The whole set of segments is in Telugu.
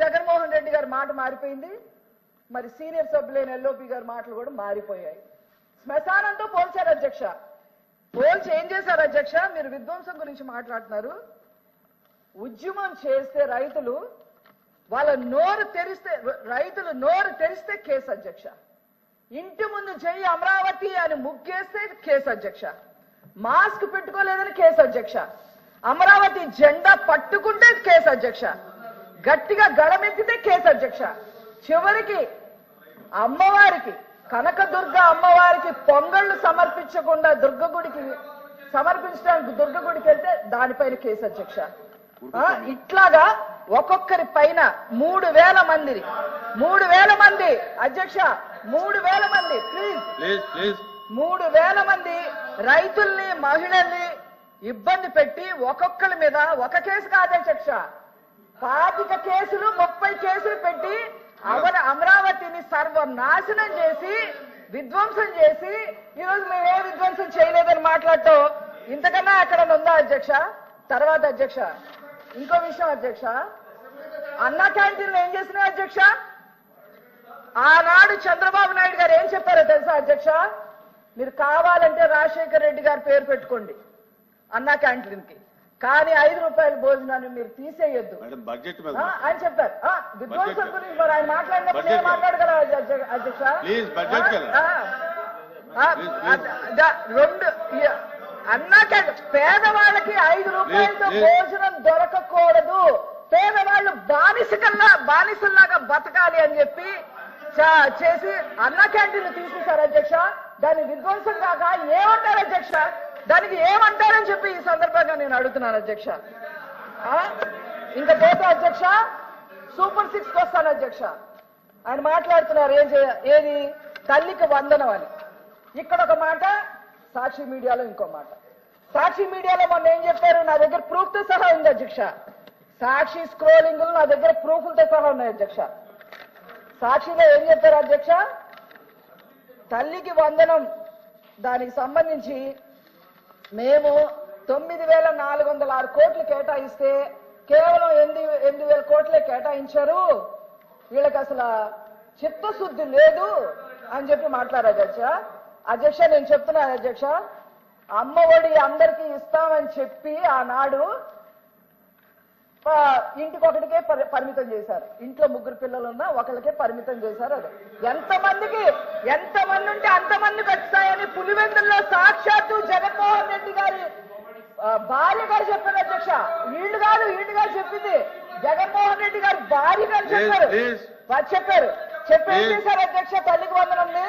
జగన్మోహన్ రెడ్డి గారి మాట మారిపోయింది, మరి సీనియర్ సభ్యులైన ఎల్ఓపి గారి మాటలు కూడా మారిపోయాయి. శ్మశానంతో పోల్చారు అధ్యక్ష. పోల్చి ఏం చేశారు అధ్యక్ష? మీరు విధ్వంసం గురించి మాట్లాడుతున్నారు. ఉద్యమం చేస్తే రైతులు నోరు తెరిస్తే కేసు అధ్యక్ష. ఇంటి ముందు జై అమరావతి అని ముగ్గేస్తే కేసు అధ్యక్ష. మాస్క్ పెట్టుకోలేదని కేసు అధ్యక్ష. అమరావతి జెండా పట్టుకుంటే కేసు అధ్యక్ష. గట్టిగా గళమెత్తితే కేసు అధ్యక్ష. చివరికి అమ్మవారికి, కనకదుర్గ అమ్మవారికి పొంగళ్లు సమర్పించకుండా దుర్గగుడికి సమర్పించడానికి దుర్గగుడికి వెళ్తే దానిపైన కేసు అధ్యక్ష. ఇట్లాగా ఒక్కొక్కరి పైన 3,000 మంది అధ్యక్ష, 3,000 మంది ప్లీజ్ 3,000 మంది రైతుల్ని, మహిళల్ని ఇబ్బంది పెట్టి ఒక్కొక్కరి మీద ఒక కేసు కాదు అధ్యక్ష, 25 కేసులు 30 కేసులు పెట్టి అమరావతిని సర్వనాశనం చేసి విధ్వంసం చేసి ఈరోజు మేము ఏ విధ్వంసం చేయలేదని మాట్లాడటం ఇంతకన్నా ఎక్కడ ఉందా అధ్యక్ష? తర్వాత అధ్యక్ష ఇంకో విషయం అధ్యక్ష, అన్నా క్యాంటీన్లు ఏం చేసినాయి అధ్యక్ష? ఆనాడు చంద్రబాబు నాయుడు గారు ఏం చెప్పారో తెలుసా అధ్యక్ష? మీరు కావాలంటే రాజశేఖర్ రెడ్డి గారి పేరు పెట్టుకోండి అన్నా క్యాంటీన్ కి, కానీ 5 రూపాయల భోజనాన్ని మీరు తీసేయొద్దు అని చెప్పారు. విధ్వంసం గురించి మరి ఆయన మాట్లాడినప్పుడు నేను మాట్లాడగలరా అధ్యక్ష? అన్నా క్యాంటీన్ పేదవాళ్ళకి 5 రూపాయలతో భోజనం దొరకకూడదు, పేదవాళ్ళు బానిసల్లాగా బతకాలి అని చెప్పి చేసి అన్నా క్యాంటీన్లు తీసేశారు అధ్యక్ష. దాని విధ్వంసం కాక ఏమంటారు అధ్యక్ష? దానికి ఏమంటారని చెప్పి ఈ సందర్భంగా నేను అడుగుతున్నాను అధ్యక్ష. ఇంకా పోతే అధ్యక్ష సూపర్ 6 వస్తాను అధ్యక్ష. ఆయన మాట్లాడుతున్నారు ఏది తల్లికి వందనం అని. ఇక్కడ ఒక మాట, సాక్షి మీడియాలో ఇంకో మాట. సాక్షి మీడియాలో మొన్న ఏం చెప్పారు? నా దగ్గర ప్రూఫ్ తో సహా ఉంది అధ్యక్ష. సాక్షి స్క్రోలింగ్ నా దగ్గర ప్రూఫ్లతో సహా ఉన్నాయి అధ్యక్ష. సాక్షిలో ఏం చెప్పారు అధ్యక్ష? తల్లికి వందనం దానికి సంబంధించి మేము 9,406 కోట్లు కేటాయిస్తే కేవలం 8,000 కోట్లే కేటాయించారు, వీళ్ళకి అసలు చిత్తశుద్ధి లేదు అని చెప్పి మాట్లాడారు అధ్యక్ష. నేను చెప్తున్నాను అధ్యక్ష, అమ్మఒడి అందరికీ ఇస్తామని చెప్పి ఆనాడు ఇంటికొకటికే పరిమితం చేశారు. ఇంట్లో 3 పిల్లలు ఉన్నా ఒకరికే పరిమితం చేశారు. అది ఎంతమంది ఉంటే అంతమందికి వస్తాయని పులివెందుల్లో సాక్షాత్తు జగన్మోహన్ రెడ్డి గారి భార్య గారు చెప్పారు అధ్యక్ష. వీళ్ళు గారు చెప్పింది, జగన్మోహన్ రెడ్డి గారు భార్య గారు చెప్పారు. చెప్పి ఏం చేశారు అధ్యక్ష? తల్లికి వందనంది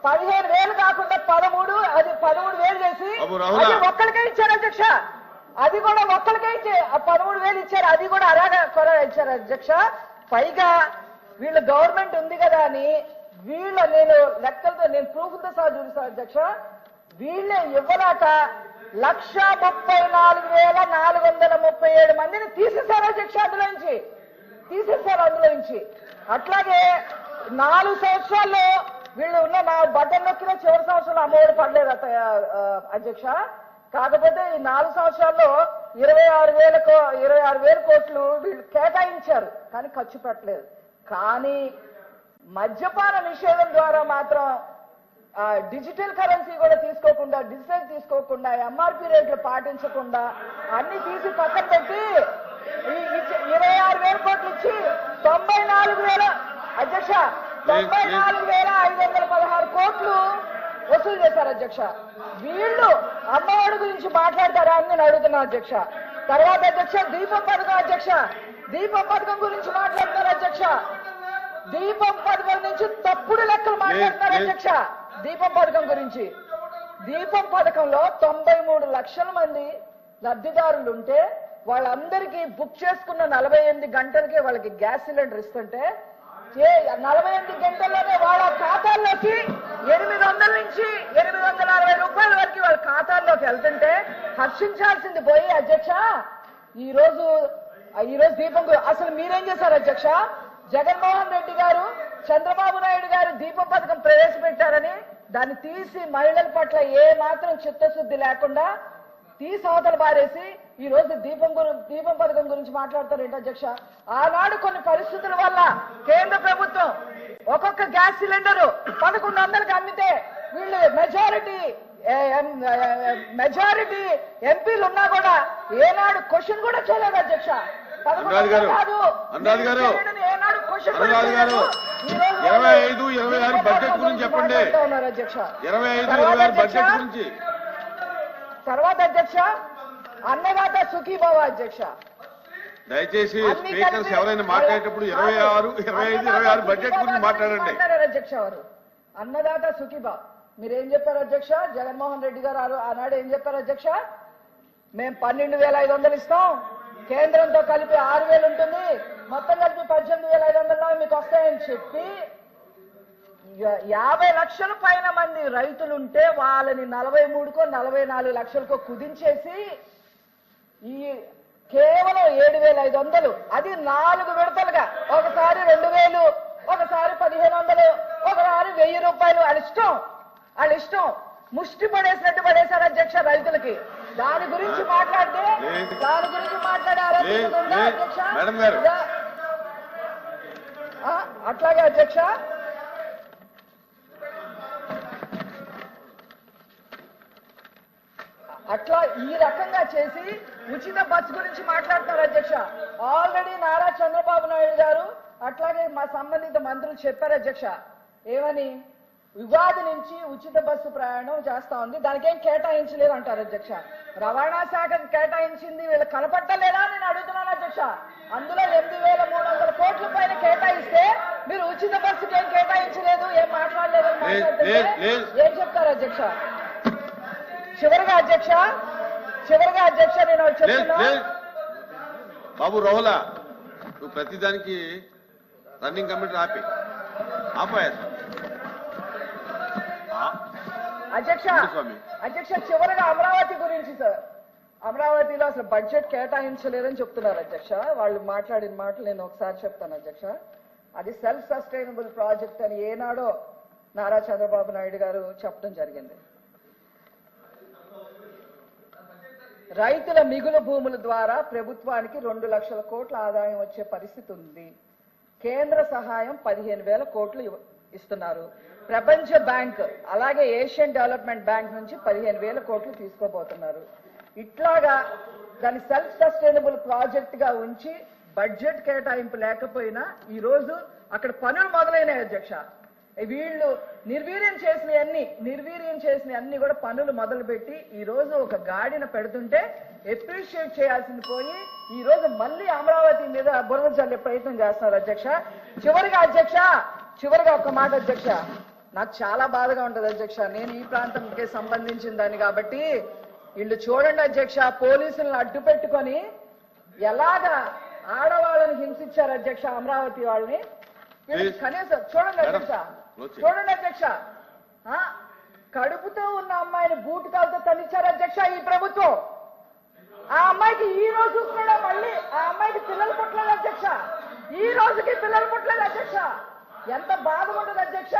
15,000 కాకుండా 13,000 చేసి అది ఒక్కరికే ఇచ్చారు అధ్యక్ష. అది కూడా ఒక్కరికే ఇచ్చే 13,000 ఇచ్చారు. అది కూడా అలాగా ఇచ్చారు అధ్యక్ష. పైగా వీళ్ళు గవర్నమెంట్ ఉంది కదా అని నేను లెక్కలతో నేను ప్రూఫ్లతో సహా చూపిస్తాను అధ్యక్ష. వీళ్ళే ఇవ్వలేక 134,437 మందిని తీసేశారు అధ్యక్ష. అందులో నుంచి అట్లాగే 4 సంవత్సరాల్లో వీళ్ళు ఉన్న నా బటన్ నొక్కిన చివరి సంవత్సరంలో అమ్మఒడి పడలేదు అధ్యక్ష. కాకపోతే ఈ 4 సంవత్సరాల్లో 26,000 కోట్లు వీళ్ళు కేటాయించారు, కానీ ఖర్చు పెట్టలేదు. కానీ మద్యపాన నిషేధం ద్వారా మాత్రం డిజిటల్ కరెన్సీ కూడా తీసుకోకుండా ఎంఆర్పీ రేట్లు పాటించకుండా అన్ని తీసి పక్కన పెట్టి 26,000 కోట్లు ఇచ్చి 94,000 అధ్యక్ష 94,516 కోట్లు వసూలు చేశారు అధ్యక్ష. వీళ్ళు అమ్మఒడి గురించి మాట్లాడతారా అని నేను అడుగుతున్నా అధ్యక్ష. తర్వాత అధ్యక్ష దీపం పథకం అధ్యక్ష, దీపం పథకం గురించి మాట్లాడుతున్నారు అధ్యక్ష. దీపం పథకం నుంచి తప్పుడు లెక్కలు మాట్లాడుతున్నారు అధ్యక్ష. దీపం పథకం గురించి, దీపం పథకంలో 93 లక్షల మంది లబ్ధిదారులు ఉంటే వాళ్ళందరికీ బుక్ చేసుకున్న 48 గంటలకే వాళ్ళకి గ్యాస్ సిలిండర్ ఇస్తుంటే 48 గంటల్లోనే వాళ్ళ ఖాతాల్లోకి 800 నుంచి 860 రూపాయల వరకు వాళ్ళ ఖాతాల్లోకి వెళ్తుంటే హర్షించాల్సింది పోయి అధ్యక్ష ఈ రోజు దీపం అసలు మీరేం చేశారు అధ్యక్ష? జగన్మోహన్ రెడ్డి గారు, చంద్రబాబు నాయుడు గారు దీపం పథకం ప్రవేశపెట్టారని దాన్ని తీసి మహిళల పట్ల ఏ మాత్రం చిత్తశుద్ధి లేకుండా తీసి అవతల బారేసి ఈ రోజు దీపం పథకం గురించి మాట్లాడతారు ఏంటి అధ్యక్ష? ఆనాడు కొన్ని పరిస్థితుల వల్ల కేంద్ర ప్రభుత్వం ఒక్కొక్క గ్యాస్ సిలిండరు 1100కి అమ్మితే వీళ్ళు మెజారిటీ ఎంపీలు ఉన్నా కూడా ఏనాడు క్వశ్చన్ కూడా చేయలేదు అధ్యక్ష. 1100 కాదు ఏనాడు క్వశ్చన్ 25-26 బడ్జెట్ గురించి చెప్పండి. 25-26 బడ్జెట్ గురించి. తర్వాత అధ్యక్ష అన్నదాత సుఖీభవ అధ్యక్ష. దయచేసి స్పీకర్స్ ఎవరైనా మాట్లాడేటప్పుడు 26-25-26 బడ్జెట్ గురించి మాట్లాడండి అధ్యక్ష. వారు అన్నదాత సుఖీభవ మీరేం చెప్పారు అధ్యక్ష? జగన్మోహన్ రెడ్డి గారు ఆనాడు ఏం చెప్పారు అధ్యక్ష? మేము 12,500 ఇస్తాం, కేంద్రంతో కలిపి 6,000 ఉంటుంది, మొత్తం కలిపి 18,500 మీకు వస్తాయని చెప్పి 50 లక్షల పైన మంది రైతులుంటే వాళ్ళని 43కో 44 లక్షలకో కుదించేసి ఈ కేవలం 7,500, అది 4 విడతలుగా, ఒకసారి 2,000, ఒకసారి 1,500, ఒకసారి 1,000 రూపాయలు వాళ్ళ ఇష్టం ముష్టి పడేసినట్టు పడేశారు అధ్యక్ష రైతులకి. దాని గురించి మాట్లాడే అధ్యక్ష. అట్లాగే అధ్యక్ష అట్లా ఈ రకంగా చేసి ఉచిత బస్సు గురించి మాట్లాడతారు అధ్యక్ష. ఆల్రెడీ నారా చంద్రబాబు నాయుడు గారు అట్లాగే మా సంబంధిత మంత్రులు చెప్పారు అధ్యక్ష. ఏమని? ఉగాది నుంచి ఉచిత బస్సు ప్రయాణం చేస్తా ఉంది, దానికి ఏం కేటాయించలేదు అంటారు అధ్యక్ష. రవాణా శాఖకు కేటాయించింది వీళ్ళు కనపట్టలేదా నేను అడుగుతున్నాను అధ్యక్ష. అందులో 8,300 కోట్ల పైన కేటాయిస్తే మీరు ఉచిత బస్సుకి ఏం కేటాయించలేదు, ఏం మాట్లాడలేదు ఏం చెప్తారు అధ్యక్ష? చివరిగా అధ్యక్ష నేను చెప్తున్నా. బాబు రోహలా, నువ్వు ప్రతిదానికి రన్నింగ్ కమిటీ ఆపాయా అధ్యక్ష చివరిగా అమరావతి గురించి సార్. అమరావతిలో అసలు బడ్జెట్ కేటాయించలేదని చెప్తున్నారు అధ్యక్ష. వాళ్ళు మాట్లాడిన మాటలు నేను ఒకసారి చెప్తాను అధ్యక్ష. అది సెల్ఫ్ సస్టైనబుల్ ప్రాజెక్ట్ అని ఏనాడో నారా చంద్రబాబు నాయుడు గారు చెప్పడం జరిగింది. రైతుల మిగులు భూముల ద్వారా ప్రభుత్వానికి 2 లక్షల కోట్ల ఆదాయం వచ్చే పరిస్థితి ఉంది. కేంద్ర సహాయం 15,000 కోట్లు ఇస్తున్నారు. ప్రపంచ బ్యాంక్ అలాగే ఏషియన్ డెవలప్మెంట్ బ్యాంక్ నుంచి 15,000 కోట్లు తీసుకోబోతున్నారు. ఇట్లాగా దాన్ని సెల్ఫ్ సస్టైనబుల్ ప్రాజెక్ట్ గా ఉంచి బడ్జెట్ కేటాయింపు లేకపోయినా ఈ రోజు అక్కడ పనులు మొదలైనాయి అధ్యక్ష. వీళ్ళు నిర్వీర్యం చేసిన అన్ని కూడా పనులు మొదలుపెట్టి ఈ రోజు ఒక గాడిన పెడుతుంటే అప్రిషియేట్ చేయాల్సింది పోయి ఈ రోజు మళ్ళీ అమరావతి మీద బురద చల్లే ప్రయత్నం చేస్తున్నారు అధ్యక్ష. చివరిగా ఒక మాట అధ్యక్ష, నాకు చాలా బాధగా ఉంటుంది అధ్యక్ష. నేను ఈ ప్రాంతంకి సంబంధించిన దాన్ని కాబట్టి వీళ్ళు చూడండి అధ్యక్ష, పోలీసులను అడ్డు పెట్టుకొని ఎలాగా ఆడవాళ్ళని హింసించారు అధ్యక్ష అమరావతి వాళ్ళని. కనీసం చూడండి అధ్యక్ష కడుపుతో ఉన్న అమ్మాయిని బూటు కాలుతో తన్నిచ్చారు అధ్యక్ష ఈ ప్రభుత్వం. ఆ అమ్మాయికి ఈ రోజు కూడా మళ్ళీ ఆ అమ్మాయికి పిల్లలు పుట్టలేదు అధ్యక్ష. ఈ రోజుకి పిల్లలు పుట్టలేదు అధ్యక్ష. ఎంత బాధగా ఉంటుంది అధ్యక్ష.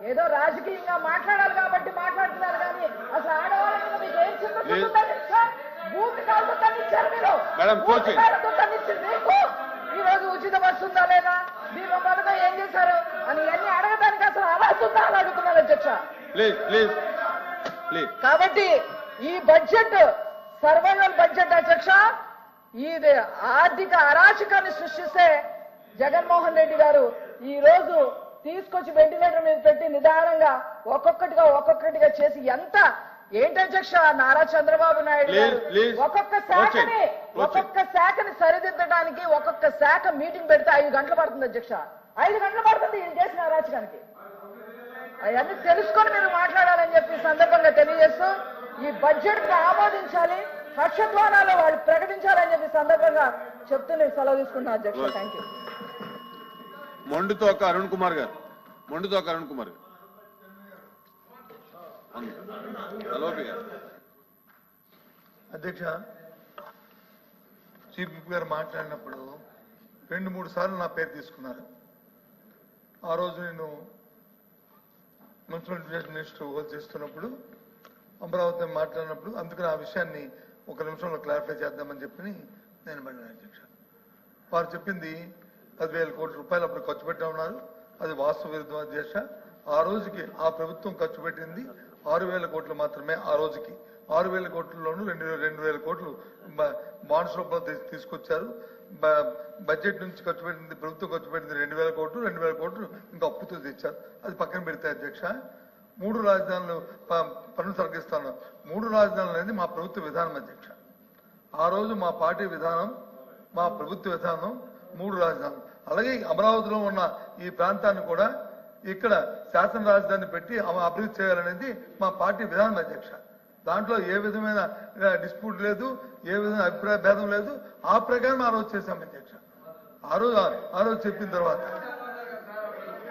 ఏదో రాజకీయంగా మాట్లాడాలి కాబట్టి మాట్లాడుతున్నారు కానీ అసలు ఆడవాళ్ళ మీద మీకు ఏం చిన్న అధ్యక్ష. బూటు కాలుతో తన్నిచ్చారు మీరు. మీకు ఈ రోజు ఉచిత బస్సు ఉందా లేదా, దీని పథకం ఏం చేశారు అని ఇవన్నీ అడగడానికి అసలు అర్హత ఉందా అని అడుగుతున్నారు అధ్యక్ష. కాబట్టి ఈ బడ్జెట్ సర్వైవల్ బడ్జెట్ అధ్యక్ష. ఇది ఆర్థిక అరాచకాన్ని సృష్టిస్తే జగన్మోహన్ రెడ్డి గారు ఈ రోజు తీసుకొచ్చి వెంటిలేటర్ మీద పెట్టి నిదానంగా ఒక్కొక్కటిగా చేసి ఎంత ఏంటి అధ్యక్ష నారా చంద్రబాబు నాయుడు గారు ఒక్కొక్క శాఖని సరిదిద్దడానికి ఒక్కొక్క శాఖ మీటింగ్ పెడితే 5 గంటలు పడుతుంది అధ్యక్ష. 5 గంటలు పడుతుంది ఈయన చేసిన అరాచకానికి. అవన్నీ తెలుసుకొని మీరు మాట్లాడాలని చెప్పి సందర్భంగా తెలియజేస్తూ ఈ బడ్జెట్ ని ఆమోదించాలి, హర్షధ్వానాలు వాళ్ళు ప్రకటించాలని చెప్పి సందర్భంగా చెప్తూ నేను సెలవు తీసుకుంటున్నాను అధ్యక్ష. Thank you. మొండుతోక అరుణ్ కుమార్ గారు. అధ్యక్ష, చీఫ్ విప్ గారు మాట్లాడినప్పుడు 2-3 సార్లు నా పేరు తీసుకున్నారు. ఆ రోజు నేను మున్సిపల్ ఎడ్యుకేషన్ మినిస్టర్ హోల్డ్ చేస్తున్నప్పుడు అమరావతి మాట్లాడినప్పుడు అందుకని ఆ విషయాన్ని 1 నిమిషంలో క్లారిఫై చేద్దామని చెప్పి నేను పడినాను అధ్యక్ష. వారు చెప్పింది 10,000 కోట్ల రూపాయలు అప్పుడు ఖర్చు పెట్టా ఉన్నారు. అది వాస్తవ విరుద్ధం అధ్యక్ష. ఆ రోజుకి ఆ ప్రభుత్వం ఖర్చు పెట్టింది 6,000 కోట్లు మాత్రమే. ఆ రోజుకి 6,000 కోట్లలోనూ 2,000 కోట్లు బాండ్స్ రూపంలో తీసుకొచ్చారు. బడ్జెట్ నుంచి ఖర్చు పెట్టింది, ప్రభుత్వం ఖర్చు పెట్టింది 2,000 కోట్లు, 2,000 కోట్లు ఇంకా అప్పుతో తెచ్చారు. అది పక్కన పెడితే అధ్యక్ష, 3 రాజధానులు పన్ను తొలగిస్తాను. 3 రాజధానులు అనేది మా ప్రభుత్వ విధానం అధ్యక్ష. ఆ రోజు మా పార్టీ విధానం, మా ప్రభుత్వ విధానం 3 రాజధానులు. అలాగే అమరావతిలో ఉన్న ఈ ప్రాంతాన్ని కూడా ఇక్కడ శాసన రాజధాని పెట్టి అభివృద్ధి చేయాలనేది మా పార్టీ విధానం అధ్యక్ష. దాంట్లో ఏ విధమైన డిస్ప్యూట్ లేదు, ఏ విధమైన అభిప్రాయ భేదం లేదు. ఆ ప్రకారం ఆ రోజు చేశాం అధ్యక్ష. ఆ రోజు చెప్పిన తర్వాత